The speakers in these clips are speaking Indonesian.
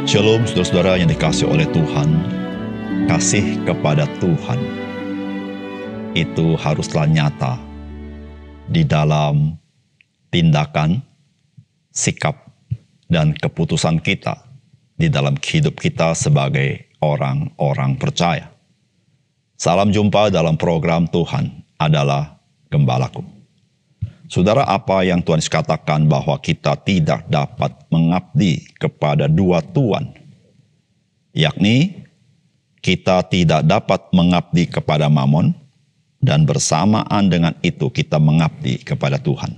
Shalom saudara-saudara yang dikasihi oleh Tuhan. Kasih kepada Tuhan itu haruslah nyata di dalam tindakan, sikap, dan keputusan kita di dalam hidup kita sebagai orang-orang percaya. Salam jumpa dalam program Tuhan adalah Gembalaku. Saudara, apa yang Tuhan katakan bahwa kita tidak dapat mengabdi kepada dua tuan, yakni kita tidak dapat mengabdi kepada Mamon dan bersamaan dengan itu kita mengabdi kepada Tuhan.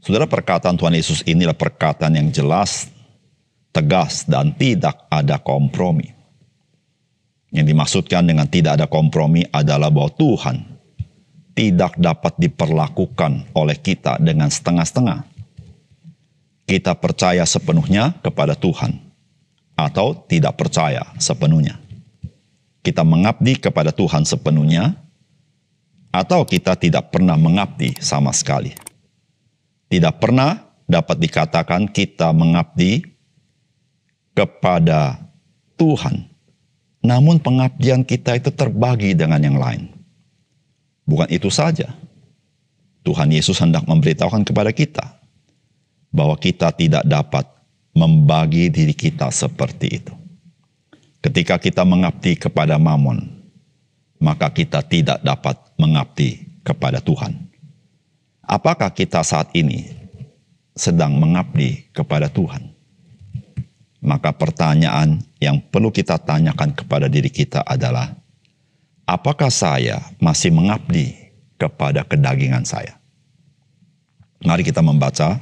Saudara, perkataan Tuhan Yesus inilah perkataan yang jelas, tegas, dan tidak ada kompromi. Yang dimaksudkan dengan tidak ada kompromi adalah bahwa Tuhan tidak dapat diperlakukan oleh kita dengan setengah-setengah. Kita percaya sepenuhnya kepada Tuhan atau tidak percaya sepenuhnya. Kita mengabdi kepada Tuhan sepenuhnya atau kita tidak pernah mengabdi sama sekali. Tidak pernah dapat dikatakan kita mengabdi kepada Tuhan, namun pengabdian kita itu terbagi dengan yang lain. Bukan itu saja, Tuhan Yesus hendak memberitahukan kepada kita bahwa kita tidak dapat membagi diri kita seperti itu. Ketika kita mengabdi kepada Mamon, maka kita tidak dapat mengabdi kepada Tuhan. Apakah kita saat ini sedang mengabdi kepada Tuhan? Maka pertanyaan yang perlu kita tanyakan kepada diri kita adalah, apakah saya masih mengabdi kepada kedagingan saya? Mari kita membaca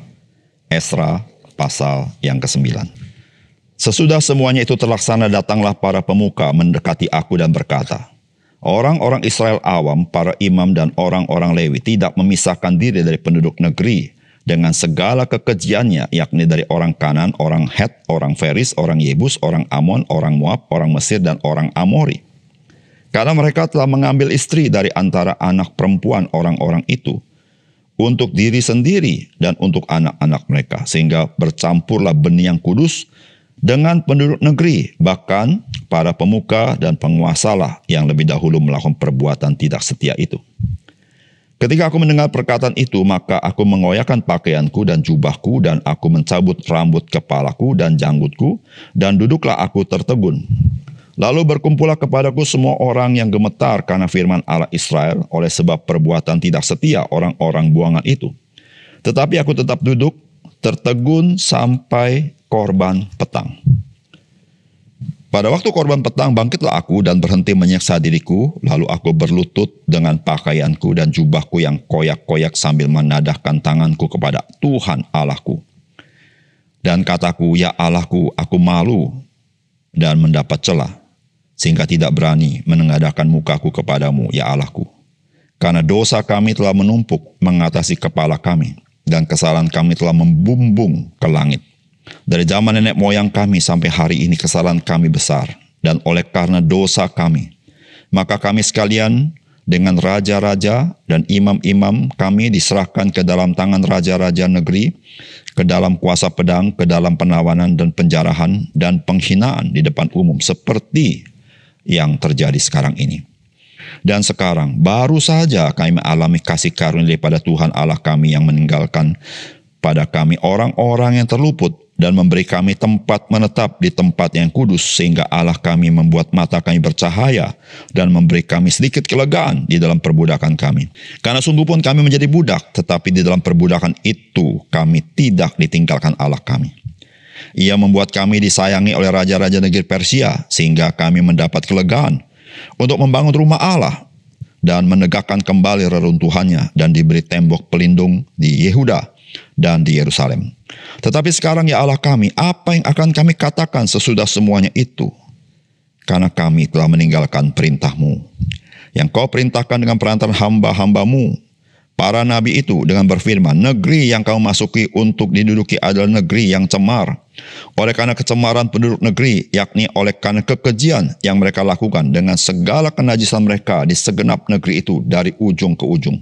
Esra pasal yang ke-9. Sesudah semuanya itu terlaksana, datanglah para pemuka mendekati aku dan berkata, orang-orang Israel awam, para imam dan orang-orang Lewi tidak memisahkan diri dari penduduk negeri dengan segala kekejiannya, yakni dari orang Kanan, orang Het, orang Feris, orang Yebus, orang Amon, orang Moab, orang Mesir, dan orang Amori. Karena mereka telah mengambil istri dari antara anak perempuan orang-orang itu untuk diri sendiri dan untuk anak-anak mereka, sehingga bercampurlah benih yang kudus dengan penduduk negeri, bahkan para pemuka dan penguasalah yang lebih dahulu melakukan perbuatan tidak setia itu. Ketika aku mendengar perkataan itu, maka aku mengoyakkan pakaianku dan jubahku, dan aku mencabut rambut kepalaku dan janggutku, dan duduklah aku tertegun. Lalu berkumpullah kepadaku semua orang yang gemetar karena firman Allah Israel oleh sebab perbuatan tidak setia orang-orang buangan itu. Tetapi aku tetap duduk tertegun sampai korban petang. Pada waktu korban petang bangkitlah aku dan berhenti menyiksa diriku, lalu aku berlutut dengan pakaianku dan jubahku yang koyak-koyak sambil menadahkan tanganku kepada Tuhan Allahku. Dan kataku, ya Allahku, aku malu dan mendapat celah, sehingga tidak berani menengadahkan mukaku kepadamu, ya Allahku. Karena dosa kami telah menumpuk mengatasi kepala kami, dan kesalahan kami telah membumbung ke langit. Dari zaman nenek moyang kami sampai hari ini kesalahan kami besar, dan oleh karena dosa kami, maka kami sekalian dengan raja-raja dan imam-imam kami diserahkan ke dalam tangan raja-raja negeri, ke dalam kuasa pedang, ke dalam penawanan dan penjarahan dan penghinaan di depan umum, seperti yang terjadi sekarang ini. Dan sekarang baru saja kami mengalami kasih karunia daripada Tuhan Allah kami yang meninggalkan pada kami orang-orang yang terluput dan memberi kami tempat menetap di tempat yang kudus, sehingga Allah kami membuat mata kami bercahaya dan memberi kami sedikit kelegaan di dalam perbudakan kami. Karena sungguh pun kami menjadi budak, tetapi di dalam perbudakan itu kami tidak ditinggalkan Allah kami. Ia membuat kami disayangi oleh raja-raja negeri Persia, sehingga kami mendapat kelegaan untuk membangun rumah Allah dan menegakkan kembali reruntuhannya, dan diberi tembok pelindung di Yehuda dan di Yerusalem. Tetapi sekarang ya Allah kami, apa yang akan kami katakan sesudah semuanya itu? Karena kami telah meninggalkan perintah-Mu, yang Kau perintahkan dengan perantaran hamba-hamba-Mu, para nabi itu, dengan berfirman, negeri yang Kau masuki untuk diduduki adalah negeri yang cemar. Oleh karena kecemaran penduduk negeri, yakni oleh karena kekejian yang mereka lakukan dengan segala kenajisan mereka di segenap negeri itu dari ujung ke ujung.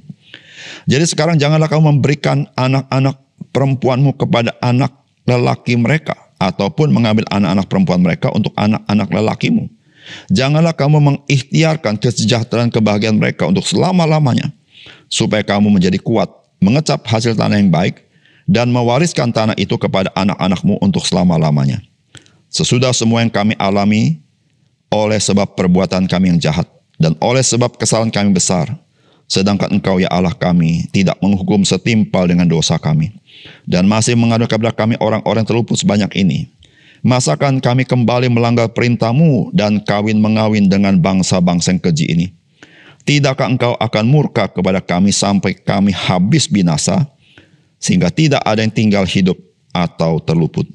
Jadi sekarang janganlah kamu memberikan anak-anak perempuanmu kepada anak lelaki mereka, ataupun mengambil anak-anak perempuan mereka untuk anak-anak lelakimu. Janganlah kamu mengikhtiarkan kesejahteraan kebahagiaan mereka untuk selama-lamanya, supaya kamu menjadi kuat, mengecap hasil tanah yang baik, dan mewariskan tanah itu kepada anak-anakmu untuk selama-lamanya. Sesudah semua yang kami alami, oleh sebab perbuatan kami yang jahat, dan oleh sebab kesalahan kami besar, sedangkan Engkau ya Allah kami tidak menghukum setimpal dengan dosa kami, dan masih mengadu kepada kami orang-orang terluput sebanyak ini. Masakan kami kembali melanggar perintah-Mu dan kawin-mengawin dengan bangsa-bangsa yang keji ini? Tidakkah Engkau akan murka kepada kami sampai kami habis binasa, sehingga tidak ada yang tinggal hidup atau terluput?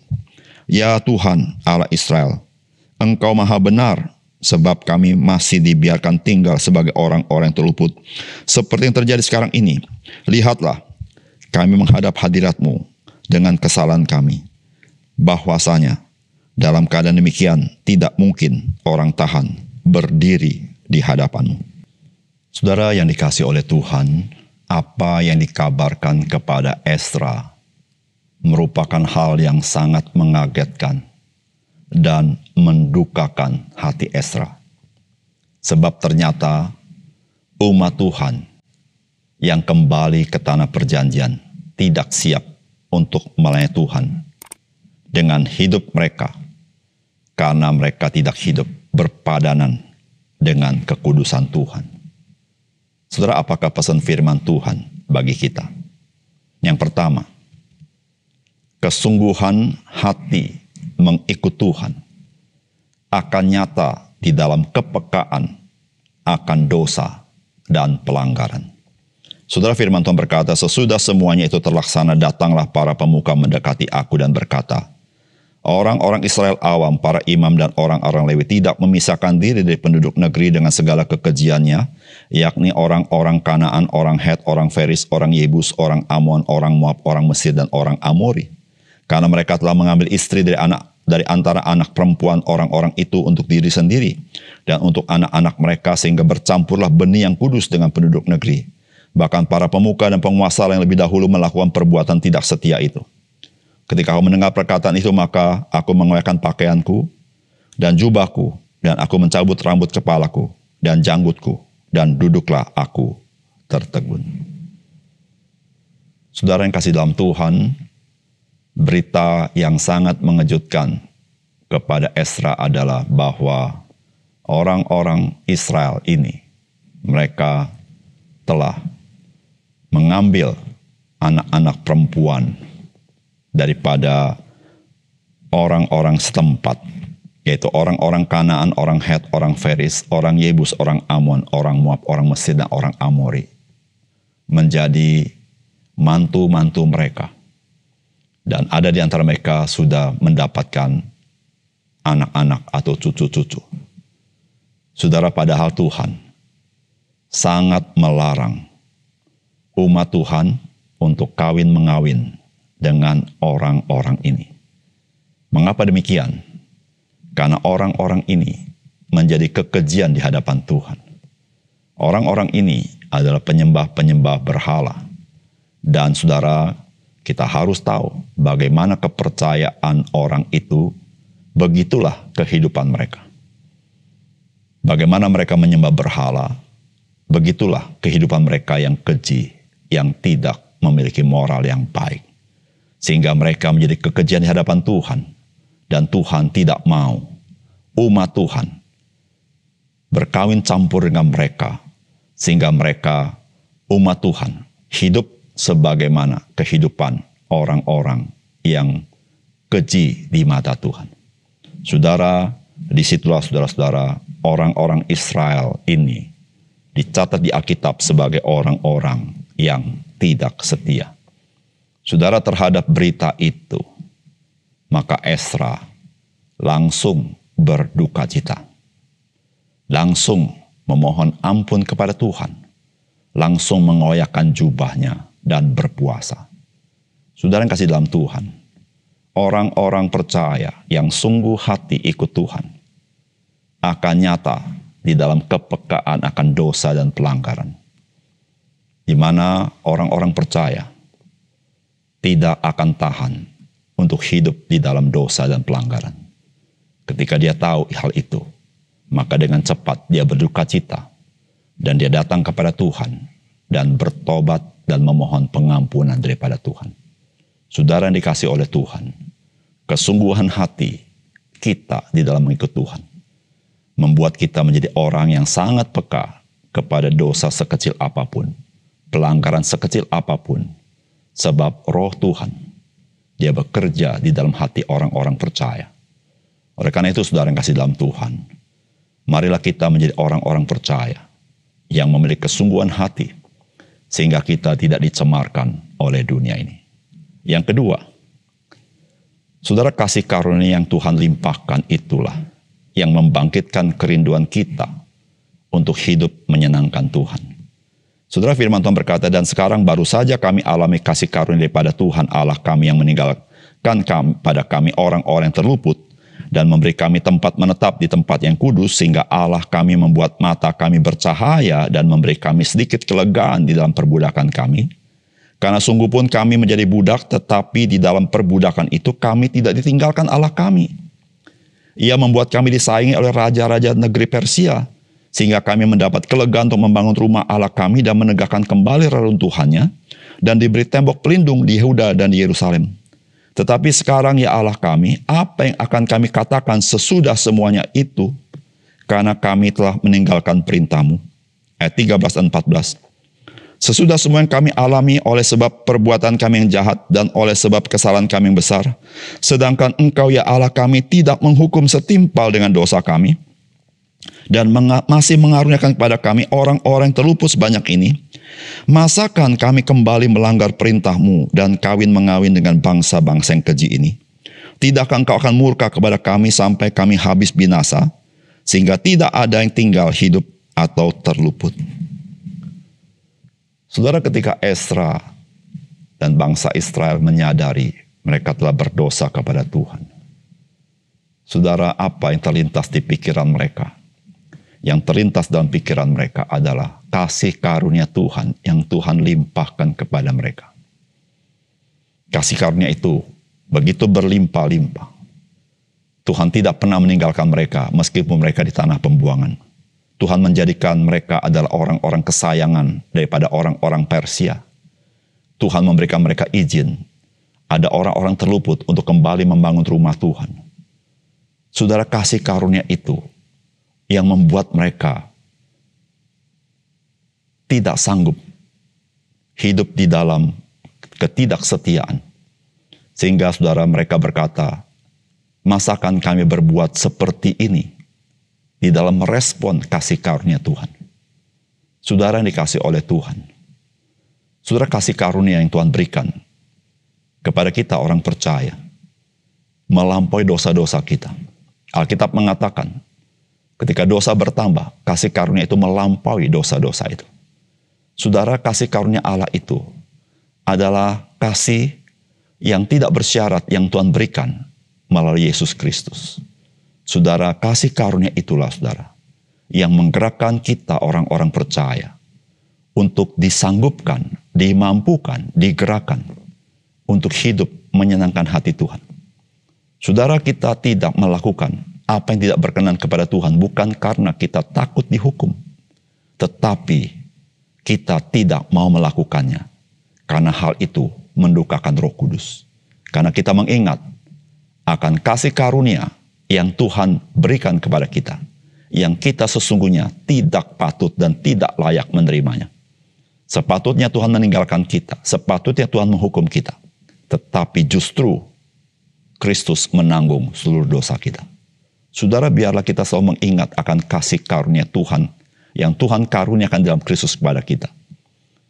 Ya Tuhan Allah Israel, Engkau maha benar, sebab kami masih dibiarkan tinggal sebagai orang-orang yang terluput, seperti yang terjadi sekarang ini. Lihatlah, kami menghadap hadirat-Mu dengan kesalahan kami, bahwasanya dalam keadaan demikian tidak mungkin orang tahan berdiri di hadapan-Mu. Saudara yang dikasihi oleh Tuhan, apa yang dikabarkan kepada Ezra merupakan hal yang sangat mengagetkan dan mendukakan hati Ezra. Sebab ternyata umat Tuhan yang kembali ke tanah perjanjian tidak siap untuk melayani Tuhan dengan hidup mereka, karena mereka tidak hidup berpadanan dengan kekudusan Tuhan. Saudara, apakah pesan firman Tuhan bagi kita? Yang pertama, kesungguhan hati mengikut Tuhan akan nyata di dalam kepekaan akan dosa dan pelanggaran. Saudara, firman Tuhan berkata, sesudah semuanya itu terlaksana, datanglah para pemuka mendekati aku dan berkata, orang-orang Israel awam, para imam dan orang-orang Lewi tidak memisahkan diri dari penduduk negeri dengan segala kekejiannya, yakni orang-orang Kanaan, orang Het, orang Feris, orang Yebus, orang Amon, orang Moab, orang Mesir, dan orang Amori. Karena mereka telah mengambil istri dari antara anak perempuan orang-orang itu untuk diri sendiri dan untuk anak-anak mereka, sehingga bercampurlah benih yang kudus dengan penduduk negeri. Bahkan para pemuka dan penguasa yang lebih dahulu melakukan perbuatan tidak setia itu. Ketika aku mendengar perkataan itu, maka aku mengoyakkan pakaianku dan jubahku, dan aku mencabut rambut kepalaku dan janggutku, dan duduklah aku tertegun. Saudara yang kasih dalam Tuhan, berita yang sangat mengejutkan kepada Ezra adalah bahwa orang-orang Israel ini, mereka telah mengambil anak-anak perempuan daripada orang-orang setempat, yaitu orang-orang Kanaan, orang Het, orang Feris, orang Yebus, orang Amon, orang Moab, orang Mesir, dan orang Amori, menjadi mantu-mantu mereka. Dan ada di antara mereka sudah mendapatkan anak-anak atau cucu-cucu. Saudara, padahal Tuhan sangat melarang umat Tuhan untuk kawin-mengawin dengan orang-orang ini. Mengapa demikian? Karena orang-orang ini menjadi kekejian di hadapan Tuhan. Orang-orang ini adalah penyembah-penyembah berhala. Dan saudara, kita harus tahu bagaimana kepercayaan orang itu, begitulah kehidupan mereka. Bagaimana mereka menyembah berhala, begitulah kehidupan mereka yang keji, yang tidak memiliki moral yang baik. Sehingga mereka menjadi kekejian di hadapan Tuhan. Dan Tuhan tidak mau umat Tuhan berkawin campur dengan mereka. Sehingga mereka, umat Tuhan, hidup sebagaimana kehidupan orang-orang yang keji di mata Tuhan. Saudara, disitulah saudara-saudara, orang-orang Israel ini dicatat di Alkitab sebagai orang-orang yang tidak setia. Saudara, terhadap berita itu, maka Ezra langsung berduka cita. Langsung memohon ampun kepada Tuhan. Langsung mengoyakkan jubahnya dan berpuasa. Saudara yang kasih dalam Tuhan, orang-orang percaya yang sungguh hati ikut Tuhan akan nyata di dalam kepekaan akan dosa dan pelanggaran. Di mana orang-orang percaya tidak akan tahan untuk hidup di dalam dosa dan pelanggaran. Ketika dia tahu hal itu, maka dengan cepat dia berduka cita dan dia datang kepada Tuhan dan bertobat dan memohon pengampunan daripada Tuhan. Saudara yang dikasihi oleh Tuhan, kesungguhan hati kita di dalam mengikut Tuhan membuat kita menjadi orang yang sangat peka kepada dosa sekecil apapun, pelanggaran sekecil apapun, sebab Roh Tuhan, dia bekerja di dalam hati orang-orang percaya. Oleh karena itu, saudara yang kasih dalam Tuhan, marilah kita menjadi orang-orang percaya yang memiliki kesungguhan hati, sehingga kita tidak dicemarkan oleh dunia ini. Yang kedua, saudara, kasih karunia yang Tuhan limpahkan itulah yang membangkitkan kerinduan kita untuk hidup menyenangkan Tuhan. Saudara, firman Tuhan berkata, dan sekarang baru saja kami alami kasih karunia daripada Tuhan Allah kami yang meninggalkan pada kami orang-orang yang terluput dan memberi kami tempat menetap di tempat yang kudus, sehingga Allah kami membuat mata kami bercahaya dan memberi kami sedikit kelegaan di dalam perbudakan kami. Karena sungguh pun kami menjadi budak, tetapi di dalam perbudakan itu kami tidak ditinggalkan Allah kami. Ia membuat kami disaingi oleh raja-raja negeri Persia, sehingga kami mendapat kelegaan untuk membangun rumah Allah kami dan menegakkan kembali reruntuhannya, dan diberi tembok pelindung di Yehuda dan di Yerusalem. Tetapi sekarang ya Allah kami, apa yang akan kami katakan sesudah semuanya itu? Karena kami telah meninggalkan perintah-Mu. Ayat 13 dan 14. Sesudah semua yang kami alami oleh sebab perbuatan kami yang jahat dan oleh sebab kesalahan kami yang besar, sedangkan Engkau ya Allah kami tidak menghukum setimpal dengan dosa kami, dan masih mengaruniakan kepada kami orang-orang yang terluput sebanyak ini, masakan kami kembali melanggar perintah-Mu dan kawin-mengawin dengan bangsa-bangsa yang keji ini? Tidakkah Engkau akan murka kepada kami sampai kami habis binasa, sehingga tidak ada yang tinggal hidup atau terluput? Saudara, ketika Ezra dan bangsa Israel menyadari mereka telah berdosa kepada Tuhan, saudara, apa yang terlintas di pikiran mereka? Yang terlintas dalam pikiran mereka adalah kasih karunia Tuhan yang Tuhan limpahkan kepada mereka. Kasih karunia itu begitu berlimpah-limpah. Tuhan tidak pernah meninggalkan mereka meskipun mereka di tanah pembuangan. Tuhan menjadikan mereka adalah orang-orang kesayangan daripada orang-orang Persia. Tuhan memberikan mereka izin. Ada orang-orang terluput untuk kembali membangun rumah Tuhan. Saudara, kasih karunia itu yang membuat mereka tidak sanggup hidup di dalam ketidaksetiaan. Sehingga saudara, mereka berkata, masakan kami berbuat seperti ini di dalam merespon kasih karunia Tuhan? Saudara yang dikasih oleh Tuhan, saudara, kasih karunia yang Tuhan berikan kepada kita orang percaya melampaui dosa-dosa kita. Alkitab mengatakan, ketika dosa bertambah, kasih karunia itu melampaui dosa-dosa itu. Saudara, kasih karunia Allah itu adalah kasih yang tidak bersyarat yang Tuhan berikan melalui Yesus Kristus. Saudara, kasih karunia itulah, saudara, yang menggerakkan kita orang-orang percaya untuk disanggupkan, dimampukan, digerakkan untuk hidup menyenangkan hati Tuhan. Saudara, kita tidak melakukan apa yang tidak berkenan kepada Tuhan bukan karena kita takut dihukum, tetapi kita tidak mau melakukannya karena hal itu mendukakan Roh Kudus. Karena kita mengingat akan kasih karunia yang Tuhan berikan kepada kita, yang kita sesungguhnya tidak patut dan tidak layak menerimanya. Sepatutnya Tuhan meninggalkan kita, sepatutnya Tuhan menghukum kita, tetapi justru Kristus menanggung seluruh dosa kita. Saudara, biarlah kita selalu mengingat akan kasih karunia Tuhan yang Tuhan karuniakan dalam Kristus kepada kita,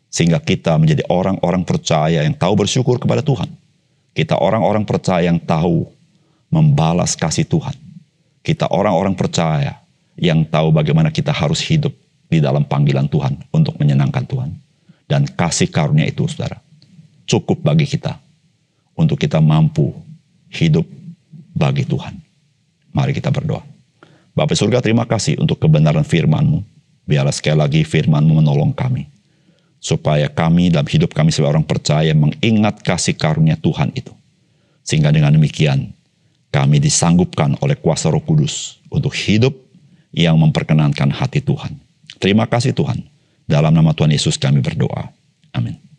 sehingga kita menjadi orang-orang percaya yang tahu bersyukur kepada Tuhan. Kita orang-orang percaya yang tahu membalas kasih Tuhan. Kita orang-orang percaya yang tahu bagaimana kita harus hidup di dalam panggilan Tuhan untuk menyenangkan Tuhan. Dan kasih karunia itu, saudara, cukup bagi kita untuk kita mampu hidup bagi Tuhan. Mari kita berdoa. Bapa surga, terima kasih untuk kebenaran firman-Mu. Biarlah sekali lagi firman-Mu menolong kami, supaya kami dalam hidup kami sebagai orang percaya mengingat kasih karunia Tuhan itu. Sehingga dengan demikian, kami disanggupkan oleh kuasa Roh Kudus untuk hidup yang memperkenankan hati Tuhan. Terima kasih Tuhan. Dalam nama Tuhan Yesus kami berdoa. Amin.